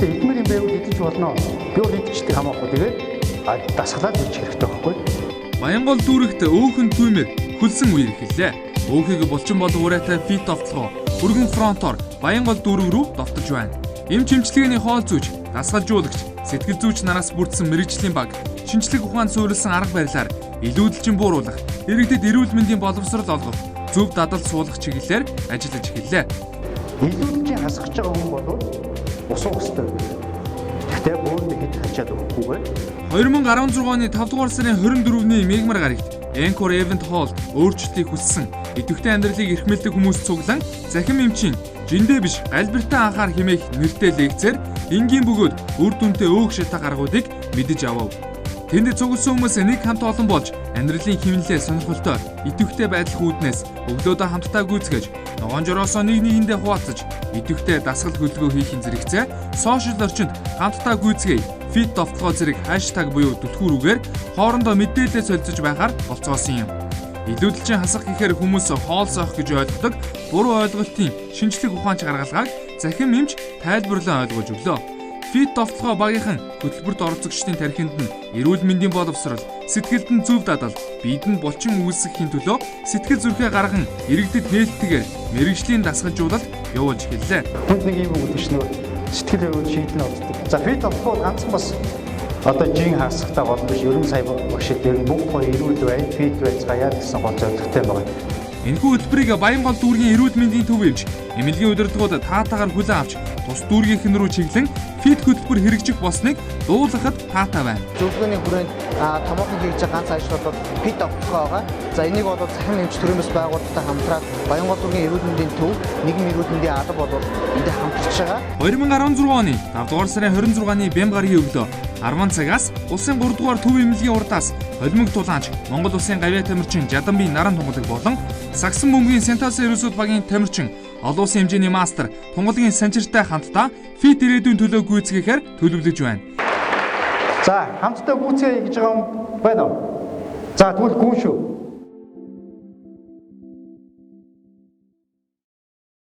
Гэхдээ эдмэр юм байвал идэж болно. Би бол идчихдэг хамаагүй тэгээд дасгалаад идэх хэрэгтэй байхгүй. Баянгол дүүрэгт өөхөн түүмээр хөлсөн үер эхэллээ. Өөхийг булчин болон ураатай фит товтлогоо өргөн фронтоор Баянгол дүүрэг рүү довтолж байна. Эм чимчилгээний хоол зүйч, дасгалжуулагч, сэтгэл зүйч нараас бүрдсэн мэрэгжлийн баг, шинжлэх ухаанд суурилсан арга барилаар илүүдэлчин бууруулах, иргэдэд эрүүл мэндийн боловсрол олгох, зөв дадал суулгах чиглэлээр ажиллаж эхэллээ. Илүүдэлчин хасгаж байгаа хүн бол усуу өстэй. Гэхдээ бөөрөнд хэд хачаад өгөхгүйгээр 2016 оны 5 дугаар сарын 24-ний мегмар гарагт Anchor Event Hall өөрчлөлтийг хүссэн идэвхтэй амьдралыг эрхмэлдэг хүмүүс цуглан захин эмчийн жиндээ биш альбертай анхаар хэмээх нэртэй лекцээр энгийн бөгөөд үр дүнтэй өөх шатаа гаргуудыг мэдэж авав. Тэнд цугласан хүмүүс нэг хамт олон болж амьдралын хэмнэлээ сонирхолтой идэвхтэй байдлах үүднээс өглөөдөө хамтдаа гүйцэтгэж ногоон жороосоо нэг нэгэндээ хуваалцаж идэвхтэй дасгал хөдөлгөөн хийхин зэрэгцээ сошиал орчинд хамтдаа гүйцгээе фит товтлогоо зэрэг хаштаг буюу түлхүүрүүгээр хоорондоо мэдээлэл солилцож байхаар болцоосон юм. Илүүдэлчин хасах гэхээр хүмүүс хоол соох гэж ойлгодог буруу ойлголтын шинжлэх ухаанч гаргалгааг захин эмч тайлбарлан ойлгуулж өглөө. Фит товтлогоо багийнхан хөтөлбөрт оролцогчдын тархинд нь эрүүл мэндийн боловсрол, сэтгэлд нь зөв дадал, биед нь булчин үүсгэхийн төлөө сэтгэл зүрхээ гарган иргэдэд нээлттэйгээр мэрэгжлийн дасгалжуулалт явуулж эхэллээ. Хүнд нэг юм үүдэж нөө сэтгэл хөдлөл шийдэл олддог. За фит товтлогоо ганцхан бас одоо жин хасахтаа болно биш 90 сая багшид ер нь бүх гоё эрүүл бай, фит байцгаая гэсэн гол зорилготой байгаа. Энэхүү хөтөлбөрийг Баянгол дүүргийн эрүүл мэндийн төв эмч эмнэлгийн удирдлагууд таатаагаар хүлээн авч тус дүүргийнхэн рүү чиглэн фит хөтөлбөр хэрэгжих болсныг дуулгахад таатай байна. Зөвлөгөөний хүрээнд томоохон хийж байгаа ганц ажил бол фит товтлогоо байгаа. За энийг бол захин эмч төрийн бас байгууллагатай хамтраад Баянгол дүүргийн эрүүл мэндийн төв нийгмийн эрүүл мэндийн алба болоод энд хамтарч байгаа. 2016 оны 5 дугаар сарын 26-ны Бям гарагийн өглөө 10 цагаас улсын 3 дугаар төв эмнэлгийн урдаас холимог тулаанч Монгол улсын гавьяа тамирчин Жаданбийн наран тунгалаг болон Сагсан бөмбөгийн Сентасын ерөөсөд багийн тамирчин олон улсын хэмжээний мастер тунгалагын санчиртай хамтдаа фит ирээдүйн төлөө гүйцэтгэхээр төлөвлөж байна. За хамтдаа гүйцэтгэе гэж байгаа юм байна уу? За тэгвэл гүн шүү.